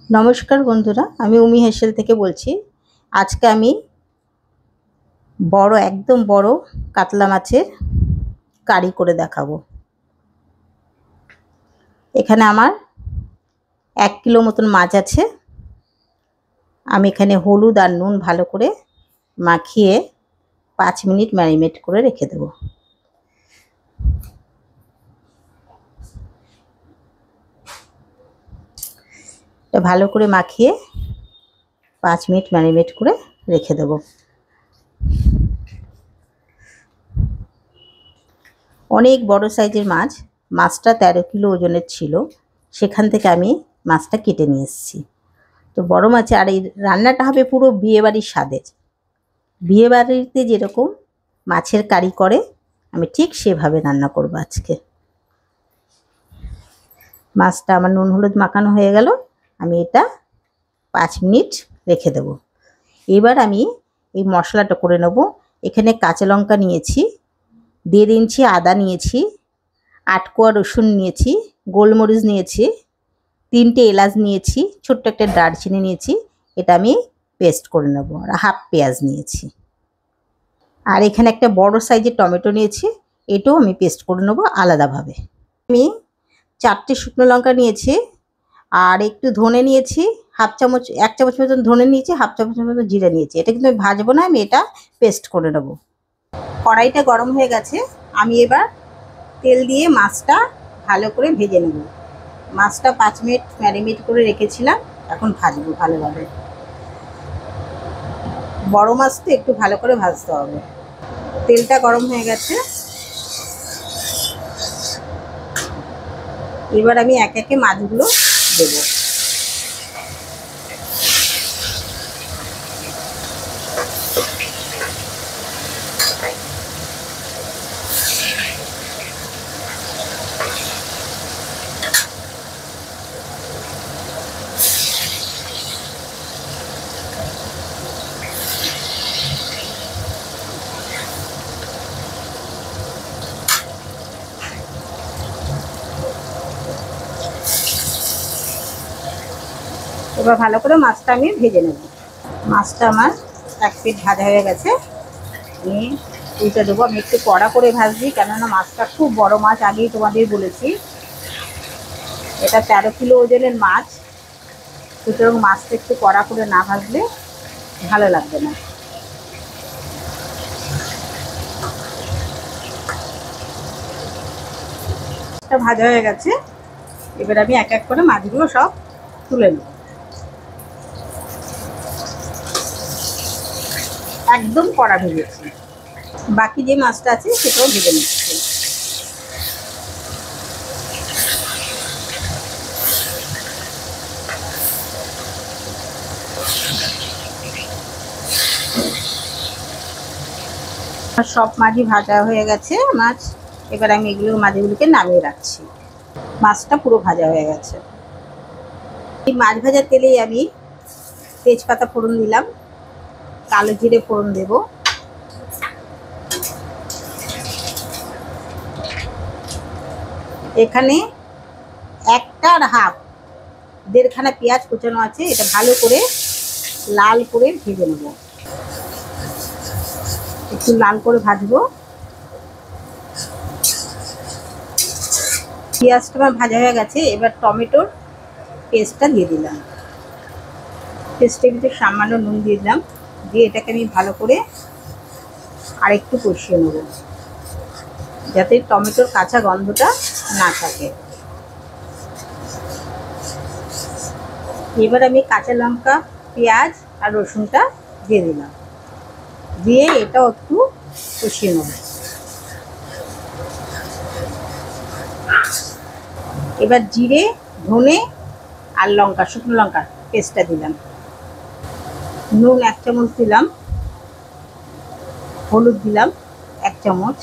নমস্কার বন্ধুরা, আমি উমি হেসেল থেকে বলছি। আজকে আমি একদম বড় কাতলা মাছের কারি করে দেখাবো। এখানে আমার 1 কিলো মতন মাছ আছে। আমি এখানে হলুদ আর নুন ভালো করে মাখিয়ে 5 মিনিট ম্যারিনেট করে রেখে দেবো। এটা ভালো করে মাখিয়ে 5 মিনিট ম্যারিনেট করে রেখে দেবো। অনেক বড় সাইজের মাছ, মাছটা 13 কিলো ওজনের ছিল। সেখান থেকে আমি মাছটা কেটে নিয়ে এসেছি। তো বড় মাছে আর এই রান্নাটা হবে পুরো বিয়েবাড়ির স্বাদের। বিয়েবাড়িতে যেরকম মাছের কারি করে আমি ঠিক সেভাবে রান্না করব আজকে। মাছটা আমার নুন হলুদ মাখানো হয়ে গেল, আমি এটা 5 মিনিট রেখে দেব। এবার আমি এই মশলাটা করে নেব। এখানে কাঁচা লঙ্কা নিয়েছি, 1.5 ইঞ্চি আদা নিয়েছি, 8 কোয়া রসুন নিয়েছি, গোলমরিচ নিয়েছি, 3টে এলাচ নিয়েছি, ছোট্ট একটা দারচিনি নিয়েছি। এটা আমি পেস্ট করে নেব। আর হাফ পেঁয়াজ নিয়েছি। আর এখানে একটা বড় সাইজের টমেটো নিয়েছি, এটাও আমি পেস্ট করে নেব আলাদাভাবে। আমি 4টে শুকনো লঙ্কা নিয়েছি, আর একটু ধনে নিয়েছি, 1 চামচ মতন ধনে নিয়েছি, 1/2 চামচ মতন জিরে নিয়েছি। এটা কিন্তু আমি ভাজবো না, আমি এটা পেস্ট করে নেব। কড়াইটা গরম হয়ে গেছে, আমি এবার তেল দিয়ে মাছটা ভালো করে ভেজে নেব। মাছটা 5 মিনিট ম্যারিনেট করে রেখেছিলাম, এখন ভাজবো ভালোভাবে। বড় মাছ তো একটু ভালো করে ভাজতে হবে। তেলটা গরম হয়ে গেছে, এবার আমি একে একে মাছগুলো দেবো। এবার ভালো করে মাছটা আমি ভেজে নেব। মাছটা আমার 1 পিঠ ভাজা হয়ে গেছে, আমি উল্টে দেবো। আমি একটু কড়া করে ভাজছি, কেননা মাছটা খুব বড় মাছ, আগেই তোমাদের বলেছি। এটা 13 কিলো ওজনের মাছ, সুতরাং মাছটা একটু কড়া করে না ভাজলে ভালো লাগবে না। মাছটা ভাজা হয়ে গেছে, এবার আমি এক এক করে মাছগুলো সব তুলে নেব। একদম কড়া ভেজেছি। বাকি যে মাছটা আছে সেটাও ভেজে নিচ্ছি। সব মাছই ভাজা হয়ে গেছে মাছ। এবার আমি মাছগুলোকে নামিয়ে রাখছি। মাছটা পুরো ভাজা হয়ে গেছে। এই মাছ ভাজার তেলেই আমি তেজপাতা ফোড়ন দিলাম, কালো জিরে ফোড়ন দেব, এখানে 1.5 দেড়খানা পেঁয়াজ কুচানো আছে। এটা ভালো করে লাল করে ভেজে নেব। একটু লাল করে ভাজবো। পেঁয়াজটা আমার ভাজা হয়ে গেছে, এবার টমেটোর পেস্টটা দিয়ে দিলাম। পেস্টে একটু সামান্য নুন দিয়ে দিলাম, দিয়ে এটাকে আমি ভালো করে আরেকটু কষিয়ে নেব, যাতে টমেটোর কাঁচা গন্ধটা না থাকে। এবার আমি কাঁচা লঙ্কা, পেঁয়াজ আর রসুনটা দিয়ে দিলাম, দিয়ে এটাও একটু কষিয়ে নেব। এবার জিরে, ধনে আর লঙ্কা, শুকনো লঙ্কার পেস্টটা দিলাম। নুন 1 চামচ দিলাম, হলুদ দিলাম 1 চামচ,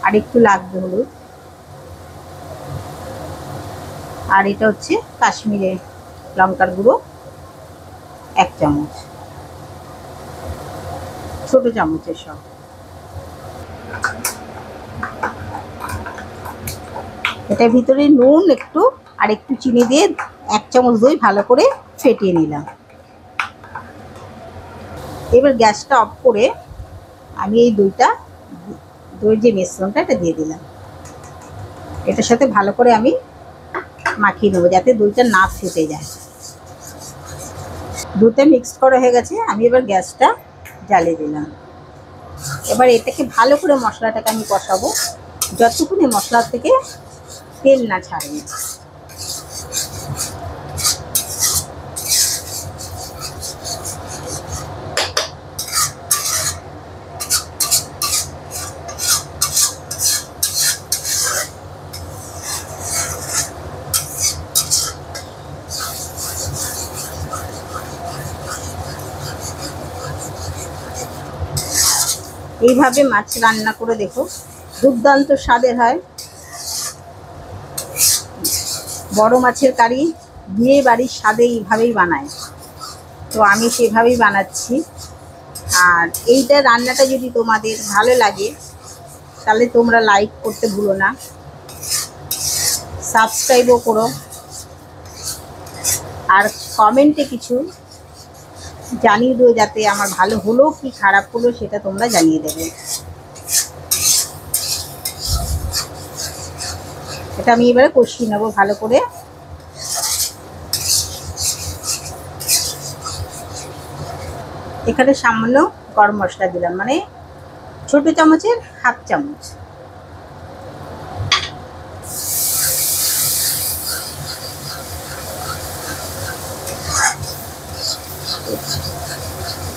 আর একটু লাগবে হলুদ। আর এটা হচ্ছে কাশ্মীরি লঙ্কার গুঁড়ো 1 চামচ, ছোট চামচের সব। এটার ভিতরে নুন একটু আর একটু চিনি দিয়ে 1 চামচ দই ভালো করে ফেটিয়ে নিলাম। এবার গ্যাসটা অফ করে আমি এই দইয়ের যে মিশ্রণটা এটা দিয়ে দিলাম। এটার সাথে ভালো করে আমি মাখিয়ে নেবো যাতে দইটা না ফেটে যায়। দুধটা মিক্স করা হয়ে গেছে, আমি এবার গ্যাসটা জ্বালিয়ে দিলাম। এবার এটাকে ভালো করে মশলাটাকে আমি কষাবো যতক্ষণ মশলা থেকে তেল না ছাড়বে। এইভাবে মাছ রান্না করে দেখো, দুর্দান্ত স্বাদের হয়। বড় মাছের কারি বিয়ে বাড়ির স্বাদে এইভাবেই বানায়, তো আমি সেভাবেই বানাচ্ছি। আর এইটা রান্নাটা যদি তোমাদের ভালো লাগে তাহলে তোমরা লাইক করতে ভুলো না, সাবস্ক্রাইবও করো, আর কমেন্টে কিছু জানিয়ে দিও যাতে আমার ভালো হলো কি খারাপ হলো সেটা তোমরা জানিয়ে দেবে। এটা আমি এবারে কষিয়ে নেবো ভালো করে। এখানে সামান্য গরম মশলা দিলাম, মানে ছোট চামচের 1/2 চামচ।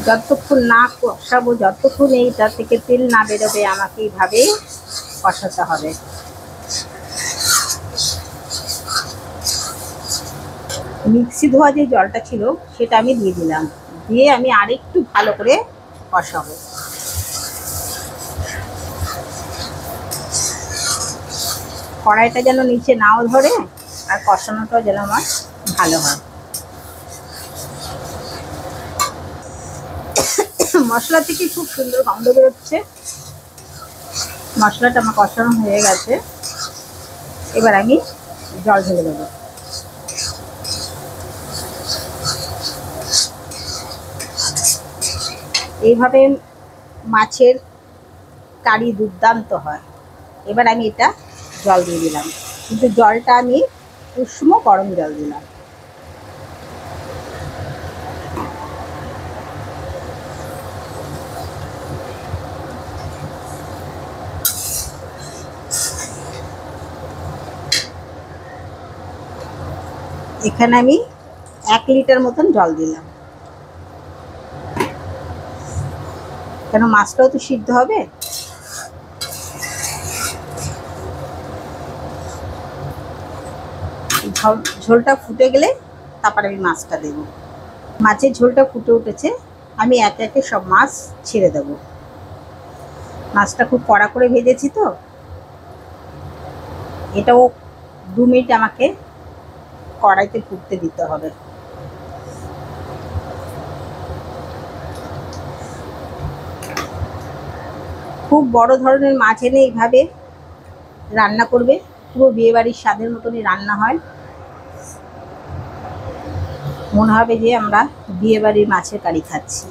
যতক্ষণ না কষাবো, যতক্ষণ এইটা থেকে তেল না বেরোবে আমাকে এইভাবে কষাতে হবে। মিক্সি ধোয়া যে জলটা ছিল সেটা আমি দিয়ে দিলাম, দিয়ে আমি আরেকটু ভালো করে কষাবো। কড়াইটা যেন নিচে নাও ধরে আর কষানোটাও যেন আমার ভালো হয়। মশলা থেকে খুব সুন্দর গন্ধ বেরোচ্ছে। মশলাটা আমার কষানো হয়ে গেছে, এবার আমি জল ঢেলে দেবো। এইভাবে মাছের কারি দুর্দান্ত হয়। এবার আমি এটা জল দিয়ে দিলাম, কিন্তু জলটা আমি উষ্ণ গরম জল দিলাম। এখানে আমি 1 লিটার মতন জল দিলাম, কেন মাছটাও তো সিদ্ধ হবে। ঝোলটা ফুটে গেলে তারপর আমি মাছটা দেব। মাছের ঝোলটা ফুটে উঠেছে, আমি একে একে সব মাছ ছেড়ে দেব। মাছটা খুব কড়া করে ভেজেছি তো, এটাও 2 মিনিট আমাকে কড়াইতে ফুটতে দিতে হবে। খুব বড় ধরনের মাছ এনে এইভাবে রান্না করবে, পুরো বিয়েবাড়ির স্বাদের মতনই রান্না হয়। মনে হবে যে আমরা বিয়েবাড়ির মাছের কারি খাচ্ছি।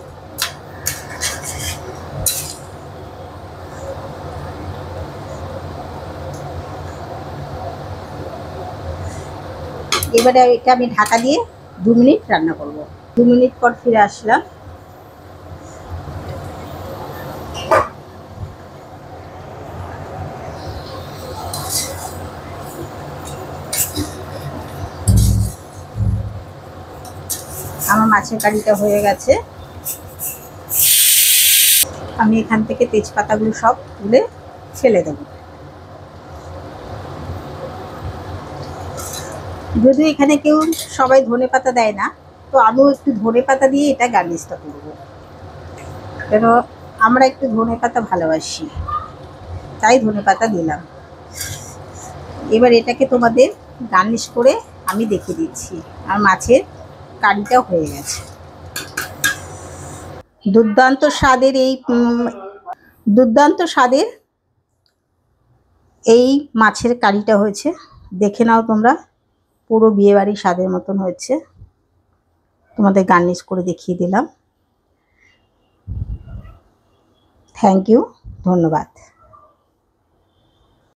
এবারে এটা আমি ঢাকা দিয়ে 2 মিনিট রান্না করব। 2 মিনিট পর ফিরে আসলাম। আমার মাছের কারিটা হয়ে গেছে। আমি এখান থেকে তেজপাতাগুলো সব তুলে ফেলে দেব। যদি এখানে কেউ সবাই ধনেপাতা দেয় না, তো আমিও একটু ধনেপাতা দিয়ে এটা গার্নিশটা করব, কেন আমরা একটু ধনেপাতা ভালোবাসি, তাই ধনেপাতা দিলাম। এবার এটাকে তোমাদের গার্নিশ করে আমি দেখিয়ে দিচ্ছি। আর মাছের কারিটাও হয়ে গেছে। দুর্দান্ত স্বাদের এই মাছের কারিটা হয়েছে, দেখে নাও তোমরা। পুরো বিয়েবাড়ির স্বাদের মতন হয়েছে। তোমাদের গার্নিশ করে দেখিয়ে দিলাম। থ্যাংক ইউ, ধন্যবাদ।